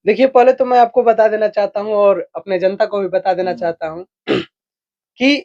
देखिए, पहले तो मैं आपको बता देना चाहता हूँ और अपने जनता को भी बता देना चाहता हूँ कि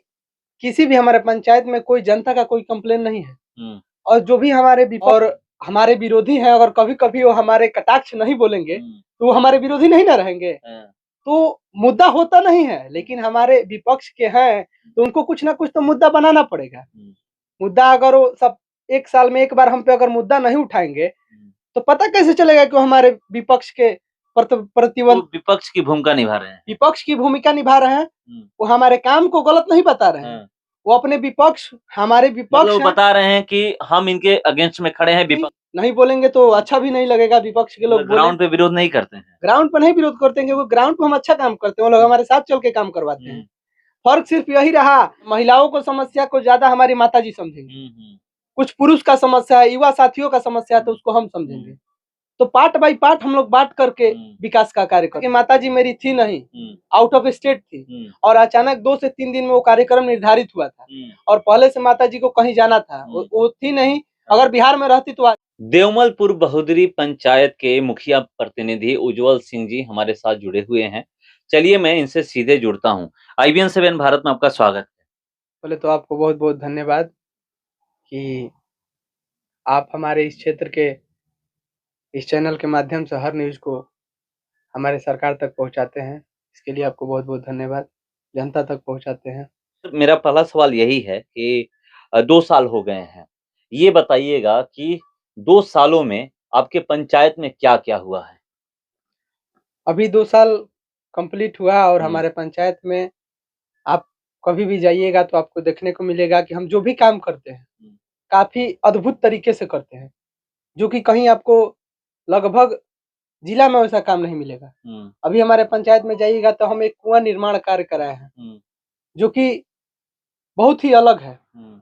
किसी भी हमारे पंचायत में कोई जनता का कोई कंप्लेन नहीं है। हुँ, और जो भी हमारे विरोधी हैं, अगर कभी-कभी वो हमारे कटाक्ष नहीं बोलेंगे, हुँ, तो वो हमारे विरोधी नहीं ना रहेंगे। हाँ, तो मुद्दा होता नहीं है, लेकिन हमारे विपक्ष के हैं, तो उनको कुछ ना कुछ तो मुद्दा बनाना पड़ेगा। हुँ, मुद्दा अगर वो सब 1 साल में 1 बार हम पे अगर मुद्दा नहीं उठाएँगे, हुँ। तो पता कैसे चलेगा कि वो हमारे विपक्ष के वो प्रतिबंध विपक्ष की भूमिका निभा रहे हैं। विपक्ष की भूमिका निभा रहे हैं। हुँ, वो हमारे काम को गलत नहीं बता रहे हैं। हाँ। वो अपने विपक्ष हमारे मतलब विपक्ष वो हैं, बता रहे हैं कि हम इनके अगेंस्ट में खड़े हैं नहीं विपक्ष नहीं बोलेंगे तो हुँ, अच्छा भी नहीं लगेगा, विपक्ष के लोग मतलब बोलें। ग्राउंड पे विरोध नहीं करते हैं। ग्राउंड पर नहीं विरोध करते हैं, क्योंकि ग्राउंड पे हम अच्छा काम करते हैं, वो लोग हुँ, हमारे साथ चल के काम करवाते हैं। हुँ, फ़र्क सिर्फ़ यही रहा, महिलाओं को समस्या को ज़्यादा हमारी माताजी समझेंगी। हुँ, हुँ, कुछ पुरुष का समस्या है, युवा साथियों का समस्या है, तो हुँ, उसको हम हुँ, समझेंगे। तो पार्ट बाय पार्ट हम लोग बाँट करके हुँ, विकास का कार्य करते हैं। माताजी मेरी थी नहीं, हुँ, आउट ऑफ स्टेट थी हुँ, और अचानक 2 से 3 दिन में वो कार्यक्रम निर्धारित हुआ था हुँ, और पहले से माताजी को कहीं जाना था। हुँ, वो थी नहीं, हाँ। अगर बिहार में रहती तो आज देवमलपुर बहुदरी पंचायत के मुखिया प्रतिनिधि उज्जवल सिंह जी हमारे साथ जुड़े हुए हैं। चलिए मैं इनसे सीधे जुड़ता हूँ। आईबीएन 7 भारत में आपका स्वागत है। पहले तो आपको बहुत-बहुत धन्यवाद कि आप हमारे इस क्षेत्र के इस चैनल के माध्यम से हर न्यूज़ को हमारे सरकार तक पहुँचाते हैं। इसके लिए आपको बहुत-बहुत धन्यवाद। जनता तक पहुँचाते हैं। मेरा पहला सवाल यही है कि 2 साल हो गए हैं। ये बताइएगा कि 2 सालों में आपके पंचायत में क्या-क्या हुआ है? अभी 2 साल कंप्लीट हुआ और हुँ, हमारे पंचायत में आप कभी भी जाइएगा तो आपको देखने को मिलेगा कि हम जो भी काम करते हैं, हुँ, काफ़ी अद्भुत तरीके से करते हैं, जो कि कहीं आपको लगभग जिला में वैसा काम नहीं मिलेगा। हुँ, अभी हमारे पंचायत में जाइएगा तो हम एक कुआँ निर्माण कार्य कराए हैं, हुँ, जो कि बहुत ही अलग है। हुँ,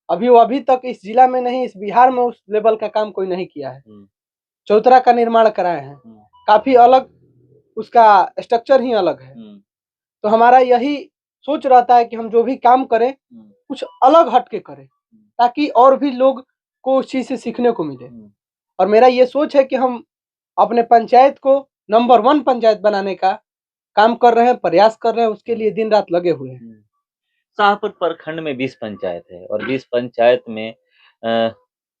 अभी तक इस जिला में नहीं, इस बिहार में उस लेवल का काम कोई नहीं किया है। हुँ, चौतरा का निर्माण कराए हैं, हुँ, काफ़ी अलग उसका स्ट्रक्चर ही अलग है। हुँ, तो हमारा यही सोच रहता है कि हम जो भी काम करें, हुँ, कुछ अलग हट के करें, हुँ, ताकि और भी लोग को उस चीज़ से सीखने को मिले। हुँ, और मेरा ये सोच है कि हम अपने पंचायत को नंबर 1 पंचायत बनाने का काम कर रहे हैं, प्रयास कर रहे हैं, उसके हुँ, लिए दिन-रात लगे हुए हैं। हुँ। शाहपुर प्रखंड में 20 पंचायत है और 20 पंचायत में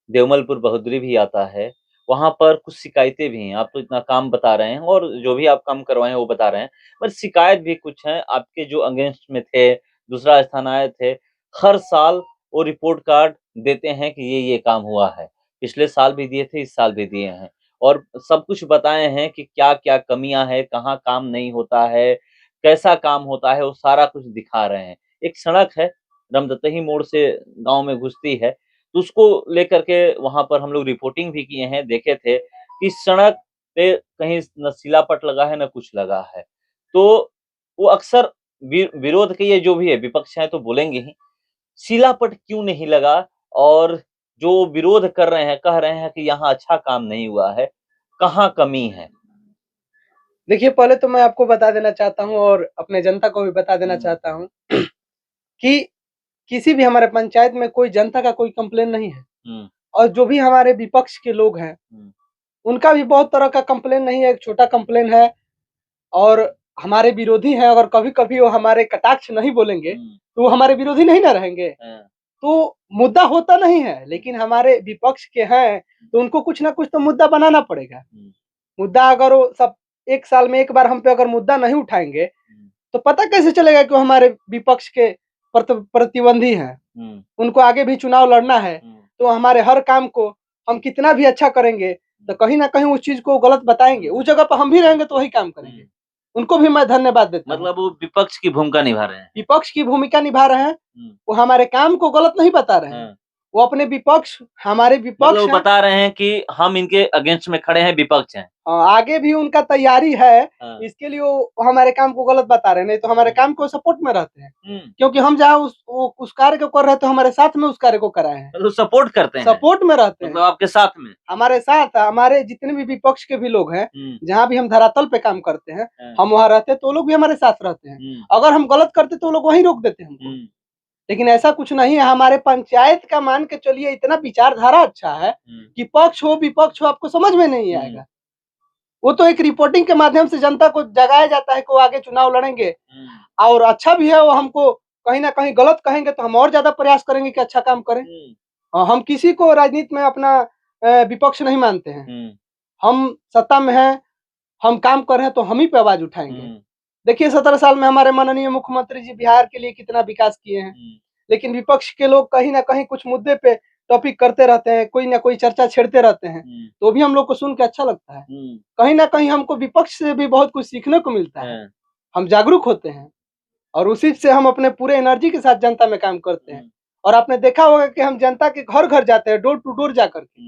देवमलपुर बहुद्री भी आता है। वहाँ पर कुछ शिकायतें भी हैं। आप तो इतना काम बता रहे हैं और जो भी आप काम करवाए हैं वो बता रहे हैं। पर शिकायत भी कुछ हैं आपके जो अगेंस्ट में थे, दूसरा स्थान आए थे। हर साल वो रिपोर्ट कार्ड देते हैं कि ये काम हुआ है। पिछले साल भी दिए थे, इस साल भी दिए हैं और सब कुछ बताए हैं कि क्या-क्या कमियाँ हैं, कहाँ काम नहीं होता है, कैसा काम होता है, वो सारा कुछ दिखा रहे हैं। एक सड़क है, रमदतही मोड़ से गाँव में घुसती है, तो उसको लेकर के वहाँ पर हम लोग रिपोर्टिंग भी किए हैं, देखे थे कि सड़क पे कहीं न शिलापट लगा है, न कुछ लगा है। तो वो अक्सर विरोध के ये जो भी है, विपक्ष है तो बोलेंगे ही, शिलापट क्यों नहीं लगा और जो विरोध कर रहे हैं, कह रहे हैं कि यहाँ अच्छा काम नहीं हुआ है, कहाँ कमी है? देखिए, पहले तो मैं आपको बता देना चाहता हूँ और अपने जनता को भी बता देना हुँ, चाहता हूँ कि किसी भी हमारे पंचायत में कोई जनता का कोई कंप्लेन नहीं है। हुँ, और जो भी हमारे विपक्ष के लोग हैं, हुँ, उनका भी बहुत तरह का कंप्लेन नहीं है, एक छोटा कंप्लेन है और हमारे विरोधी हैं, अगर कभी-कभी वो हमारे कटाक्ष नहीं बोलेंगे, हुँ, तो वो हमारे विरोधी नहीं ना रहेंगे। हाँ, तो मुद्दा होता नहीं है, हुँ, लेकिन हमारे विपक्ष के हैं, तो उनको कुछ ना कुछ तो मुद्दा बनाना पड़ेगा। हुँ, मुद्दा अगर वो सब 1 साल में 1 बार हम पे अगर मुद्दा नहीं उठाएँगे, हुँ, तो पता कैसे चलेगा कि वो हमारे विपक्ष के प्रतिबंधी हैं। हुँ, उनको आगे भी चुनाव लड़ना है, हुँ, तो हमारे हर काम को हम कितना भी अच्छा करेंगे, तो कहीं न कहीं उस चीज़ को गलत बताएँगे। हुँ, उस जगह पर हम भी रहेंगे तो वही काम करेंगे। हुँ। उनको भी मैं धन्यवाद देता हूँ। मतलब वो विपक्ष की भूमिका निभा रहे हैं। विपक्ष की भूमिका निभा रहे हैं, हुँ, वो हमारे काम को गलत नहीं बता रहे हैं। हाँ। वो अपने विपक्ष हमारे मतलब वो विपक्ष हैं। बता रहे हैं कि हम इनके अगेंस्ट में खड़े हैं, विपक्ष हैं। आगे भी उनका तैयारी है, हाँ। इसके लिए वो हमारे काम को गलत बता रहे हैं, नहीं तो हमारे हुँ, काम को सपोर्ट में रहते हैं। हुँ। क्योंकि हम जहाँ उस कार्य को कर रहे हैं, तो हमारे साथ में उस कार्य को कराए हैं, मतलब सपोर्ट करते हैं, सपोर्ट में रहते मतलब हैं। आपके साथ में। हमारे साथ हमारे जितने भी विपक्ष के भी लोग हैं, हुँ, जहाँ भी हम धरातल पे काम करते हैं, हाँ। हम वहाँ रहते हैं तो वो लोग भी हमारे साथ रहते हैं। हुँ, अगर हम गलत करते तो वो लोग वहीं रोक देते हमको। हुँ, लेकिन ऐसा कुछ नहीं है, हमारे पंचायत का मान के चलिए इतना विचारधारा अच्छा है हुँ, कि पक्ष हो, विपक्ष हो आपको समझ में नहीं हुँ, आएगा। वो तो एक रिपोर्टिंग के माध्यम से जनता को जगाया जाता है कि वो आगे चुनाव लड़ेंगे, और अच्छा भी है वो। हमको कहीं ना कहीं गलत कहेंगे तो हम और ज्यादा प्रयास करेंगे कि अच्छा काम करें। हम किसी को राजनीति में अपना विपक्ष नहीं मानते हैं। हम सत्ता में हैं, हम काम कर रहे हैं तो हम ही पे आवाज उठाएंगे। देखिए 17 साल में हमारे माननीय मुख्यमंत्री जी बिहार के लिए कितना विकास किए हैं, लेकिन विपक्ष के लोग कहीं ना कहीं कुछ मुद्दे पे टॉपिक करते रहते हैं, कोई ना कोई चर्चा छेड़ते रहते हैं, तो भी हम लोग को सुन के अच्छा लगता है। कहीं ना कहीं हमको विपक्ष से भी बहुत कुछ सीखने को मिलता है। हम जागरूक होते हैं और उसी से हम अपने पूरे एनर्जी के साथ जनता में काम करते हैं। और आपने देखा होगा कि हम जनता के घर घर जाते हैं, डोर टू डोर जा करके।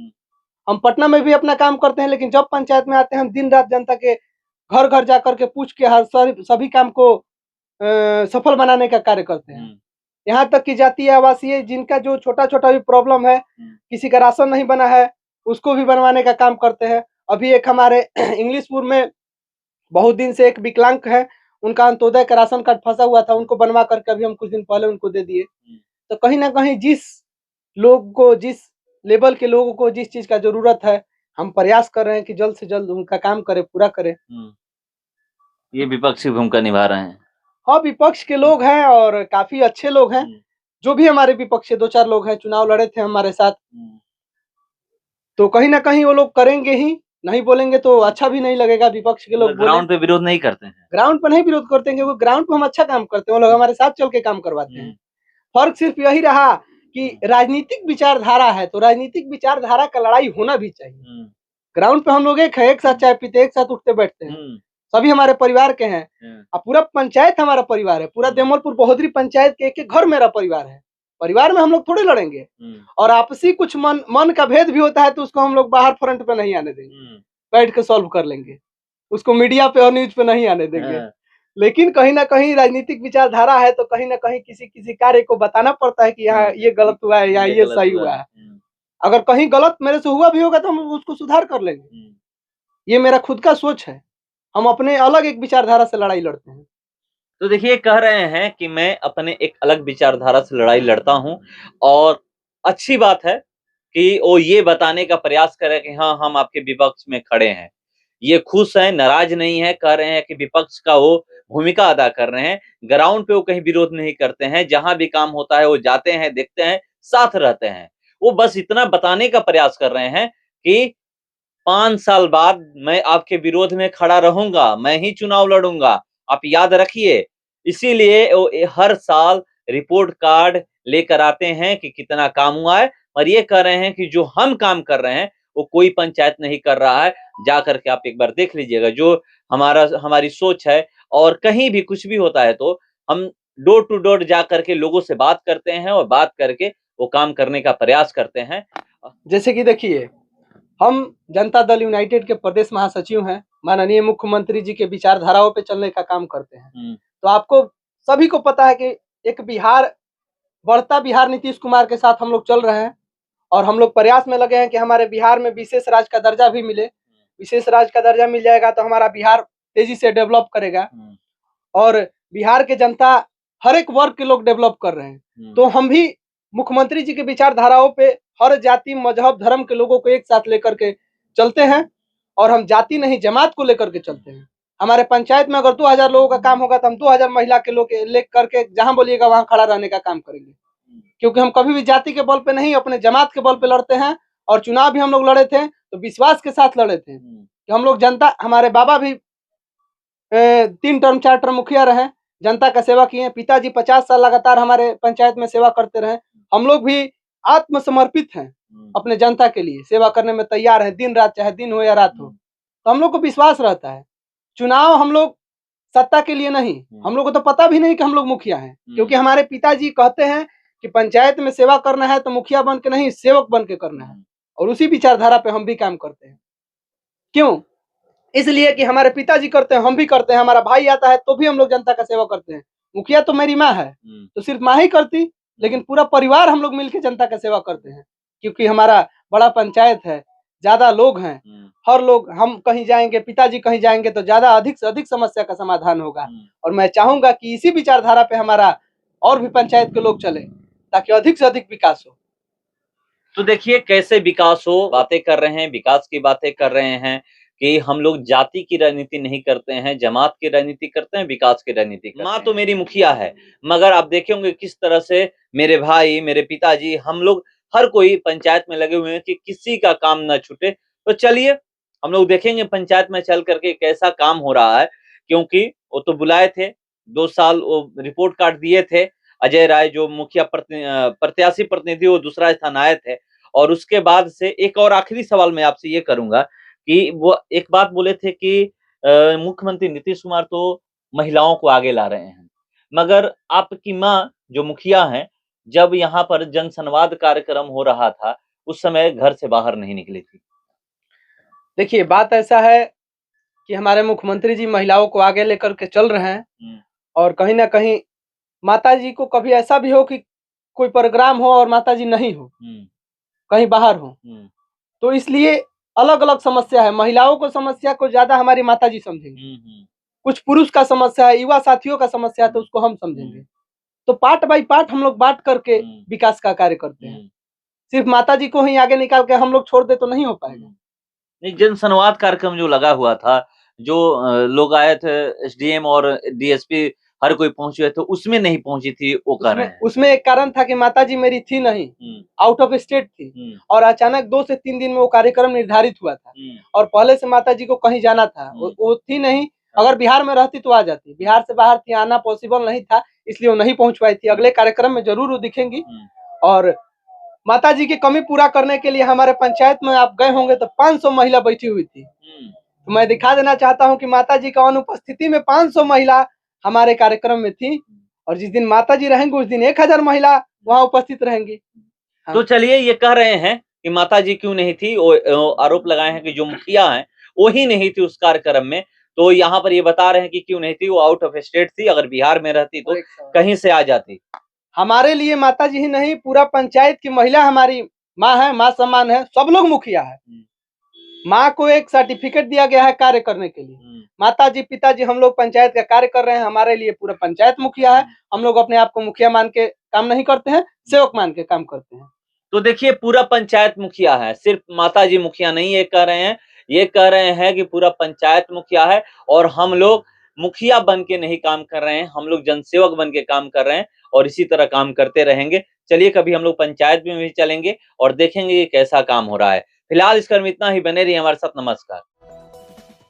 हम पटना में भी अपना काम करते हैं, लेकिन जब पंचायत में आते हैं हम दिन रात जनता के घर घर जा करके पूछ के हर सभी काम को सफल बनाने का कार्य करते हैं। यहाँ तक कि जातीय आवासीय जिनका जो छोटा छोटा भी प्रॉब्लम है, किसी का राशन नहीं बना है, उसको भी बनवाने का काम करते हैं। अभी एक हमारे इंग्लिशपुर में बहुत दिन से एक विकलांग है, उनका अंत्योदय का राशन कार्ड फंसा हुआ था, उनको बनवा करके अभी हम कुछ दिन पहले उनको दे दिए। तो कहीं ना कहीं जिस लोग को, जिस लेवल के लोगों को जिस चीज का जरूरत है, हम प्रयास कर रहे हैं कि जल्द से जल्द उनका काम करें, पूरा करें। ये विपक्षी भूमिका निभा रहे हैं। हाँ, विपक्ष के लोग हैं और काफी अच्छे लोग हैं। जो भी हमारे विपक्ष के 2-4 लोग हैं, चुनाव लड़े थे हमारे साथ, तो कहीं ना कहीं वो लोग करेंगे ही। नहीं बोलेंगे तो अच्छा भी नहीं लगेगा। विपक्ष के लोग ग्राउंड पे विरोध नहीं करते हैं। ग्राउंड पे नहीं विरोध करते हैं, क्योंकि ग्राउंड पे हम अच्छा काम करते हैं, वो लोग हमारे साथ चल के काम करवाते हैं। फर्क सिर्फ यही रहा कि राजनीतिक विचारधारा है, तो राजनीतिक विचारधारा का लड़ाई होना भी चाहिए। ग्राउंड पे हम लोग एक है, एक साथ चाय पीते, एक साथ उठते बैठते हैं, सभी हमारे परिवार के हैं। अब पूरा पंचायत हमारा परिवार है, पूरा देवलपुर बहुदरी पंचायत के एक घर मेरा परिवार है। परिवार में हम लोग थोड़े लड़ेंगे। और आपसी कुछ मन का भेद भी होता है तो उसको हम लोग बाहर फ्रंट पे नहीं आने देंगे, बैठ के सॉल्व कर लेंगे, उसको मीडिया पे और न्यूज पे नहीं आने देंगे। लेकिन कहीं ना कहीं राजनीतिक विचारधारा है, तो कहीं ना कहीं किसी किसी कार्य को बताना पड़ता है कि यहाँ ये गलत हुआ है, यहाँ ये सही हुआ है। अगर कहीं गलत मेरे से हुआ भी होगा तो हम उसको सुधार कर लेंगे। ये मेरा खुद का सोच है। हम अपने अलग एक विचारधारा से लड़ाई लड़ते हैं। तो देखिए, कह रहे हैं कि मैं अपने एक अलग विचारधारा से लड़ाई लड़ता हूं, और अच्छी बात है कि वो ये बताने का प्रयास करे कि हाँ, हम आपके विपक्ष में खड़े हैं। ये खुश हैं, नाराज नहीं है, कह रहे हैं कि विपक्ष का वो भूमिका अदा कर रहे हैं। ग्राउंड पे वो कहीं विरोध नहीं करते हैं, जहां भी काम होता है वो जाते हैं, देखते हैं, साथ रहते हैं। वो बस इतना बताने का प्रयास कर रहे हैं कि 5 साल बाद मैं आपके विरोध में खड़ा रहूंगा, मैं ही चुनाव लड़ूंगा, आप याद रखिए। इसीलिए वो हर साल रिपोर्ट कार्ड लेकर आते हैं कि कितना काम हुआ है, और ये कह रहे हैं कि जो हम काम कर रहे हैं वो कोई पंचायत नहीं कर रहा है। जा करके आप एक बार देख लीजिएगा जो हमारी सोच है। और कहीं भी कुछ भी होता है तो हम डोर टू डोर जा करके लोगों से बात करते हैं, और बात करके वो काम करने का प्रयास करते हैं। जैसे कि देखिए, हम जनता दल यूनाइटेड के प्रदेश महासचिव हैं, माननीय मुख्यमंत्री जी के विचारधाराओं पे चलने का काम करते हैं। तो आपको सभी को पता है कि एक बढ़ता बिहार नीतीश कुमार के साथ हम लोग चल रहे हैं, और हम लोग प्रयास में लगे हैं कि हमारे बिहार में विशेष राज्य का दर्जा भी मिले। विशेष राज्य का दर्जा मिल जाएगा तो हमारा बिहार तेजी से डेवलप करेगा, और बिहार के जनता हर एक वर्ग के लोग डेवलप कर रहे हैं। तो हम भी मुख्यमंत्री जी के विचारधाराओं पे हर जाति, मजहब, धर्म के लोगों को एक साथ लेकर के चलते हैं, और हम जाति नहीं जमात को लेकर के चलते हैं। हमारे पंचायत में अगर 2000 लोगों का काम होगा तो हम 2000 महिला के लोग लेकर के जहां बोलिएगा वहां खड़ा रहने का काम करेंगे, क्योंकि हम कभी भी जाति के बल पे नहीं, अपने जमात के बल पे लड़ते हैं। और चुनाव भी हम लोग लड़े थे तो विश्वास के साथ लड़े थे कि हम लोग जनता, हमारे बाबा भी 3 टर्म 4 टर्म मुखिया रहे, जनता का सेवा किए। पिताजी 50 साल लगातार हमारे पंचायत में सेवा करते रहे। हम लोग भी आत्मसमर्पित हैं, अपने जनता के लिए सेवा करने में तैयार है, दिन रात, चाहे दिन हो या रात हो। तो हम लोग को विश्वास रहता है। चुनाव हम लोग सत्ता के लिए नहीं, हम लोग को तो पता भी नहीं कि हम लोग मुखिया हैं, क्योंकि हमारे पिताजी कहते हैं कि पंचायत में सेवा करना है तो मुखिया बन के नहीं, सेवक बन के करना है। और उसी विचारधारा पे हम भी काम करते हैं। क्यों? इसलिए कि हमारे पिताजी करते हैं, हम भी करते हैं। हमारा भाई आता है तो भी हम लोग जनता का सेवा करते हैं। मुखिया तो मेरी माँ है, तो सिर्फ माँ ही करती, लेकिन पूरा परिवार हम लोग मिलकर जनता का सेवा करते हैं, क्योंकि हमारा बड़ा पंचायत है, ज्यादा लोग हैं। हर लोग, हम कहीं जाएंगे, पिताजी कहीं जाएंगे तो ज्यादा अधिक से अधिक समस्या का समाधान होगा। और मैं चाहूंगा कि इसी विचारधारा पे हमारा और भी पंचायत के लोग चले, ताकि अधिक से अधिक विकास हो। तो देखिए कैसे विकास हो, बातें कर रहे हैं, विकास की बातें कर रहे हैं कि हम लोग जाति की राजनीति नहीं करते हैं, जमात की राजनीति करते हैं, विकास की राजनीति करते हैं। माँ तो मेरी मुखिया है, मगर आप देखे होंगे किस तरह से मेरे भाई, मेरे पिताजी, हम लोग हर कोई पंचायत में लगे हुए हैं कि किसी का काम ना छूटे। तो चलिए, हम लोग देखेंगे पंचायत में चल करके कैसा काम हो रहा है, क्योंकि वो तो बुलाए थे, 2 साल वो रिपोर्ट कार्ड दिए थे। अजय राय जो मुखिया प्रत्याशी प्रतिनिधि वो दूसरा स्थान आए थे। और उसके बाद से एक और आखिरी सवाल मैं आपसे ये करूँगा कि वो एक बात बोले थे कि मुख्यमंत्री नीतीश कुमार तो महिलाओं को आगे ला रहे हैं। मगर आपकी माँ जो मुखिया हैं, जब यहाँ पर जनसंवाद कार्यक्रम हो रहा था, उस समय घर से बाहर नहीं निकली थी। देखिए, बात ऐसा है कि हमारे मुख्यमंत्री जी महिलाओं को आगे लेकर के चल रहे हैं और कहीं न कहीं माताजी को कभी ऐसा भी हो कि कोई प्रोग्राम हो और माताजी नहीं हो, कहीं बाहर हो, तो इसलिए अलग-अलग समस्या है। महिलाओं को समस्या को ज़्यादा हमारी माताजी समझेंगी। कुछ पुरुष का समस्या है, युवा साथियों का समस्या है तो उसको हम समझेंगे। तो पार्ट बाय पार्ट हम लोग बाँट करके विकास का कार्य करते हैं। सिर्फ माताजी को ही आगे निकाल के हम लोग छोड़ दे तो नहीं हो पाएगा। नहीं, जनसंवाद कार्यक्रम जो लगा हुआ था, जो लोग आए थे, एसडीएम और डीएसपी हर कोई पहुँचे थे, उसमें नहीं पहुँची थी, वो कह रहे हैं। उसमें एक कारण था कि माताजी मेरी थी नहीं, आउट ऑफ स्टेट थी और अचानक 2 से 3 दिन में वो कार्यक्रम निर्धारित हुआ था और पहले से माताजी को कहीं जाना था। वो थी नहीं, अगर बिहार में रहती तो आ जाती। बिहार से बाहर थी, आना पॉसिबल नहीं था, इसलिए वो नहीं पहुँच पाई थी। अगले कार्यक्रम में ज़रूर वो दिखेंगी और माताजी की कमी पूरा करने के लिए हमारे पंचायत में आप गए होंगे तो 500 महिला बैठी हुई थी। तो मैं दिखा देना चाहता हूँ कि माताजी का अनुपस्थिति में 500 महिला हमारे कार्यक्रम में थी और जिस दिन माताजी रहेंगी उस दिन 1000 महिला वहाँ उपस्थित रहेंगी। हाँ। तो चलिए, ये कह रहे हैं कि माताजी क्यों नहीं थी, वो आरोप लगाए हैं कि जो मुखिया हैं वो ही नहीं थी उस कार्यक्रम में। तो यहाँ पर ये बता रहे हैं कि क्यों नहीं थी, वो आउट ऑफ स्टेट थी, अगर बिहार में रहती तो कहीं से आ जाती। हमारे लिए माताजी ही नहीं, पूरा पंचायत की महिला हमारी माँ है, माँ समान है, सब लोग मुखिया है। माँ को एक सर्टिफिकेट दिया गया है कार्य करने के लिए। माताजी, पिताजी, हम लोग पंचायत का कार्य कर रहे हैं, हमारे लिए पूरा पंचायत मुखिया है। हम लोग अपने आप को मुखिया मान के काम नहीं करते हैं, सेवक मान के काम करते हैं। तो देखिए, पूरा पंचायत मुखिया है, सिर्फ माताजी मुखिया नहीं ये कह रहे हैं, ये कह रहे हैं कि पूरा पंचायत मुखिया है और हम लोग मुखिया बन के नहीं काम कर रहे हैं, हम लोग जनसेवक बन के काम कर रहे हैं और इसी तरह काम करते रहेंगे। चलिए, कभी हम लोग पंचायत में भी चलेंगे और देखेंगे कि कैसा काम हो रहा है। फिलहाल इस क्रम में इतना ही, बने रहिए हमारे साथ। नमस्कार।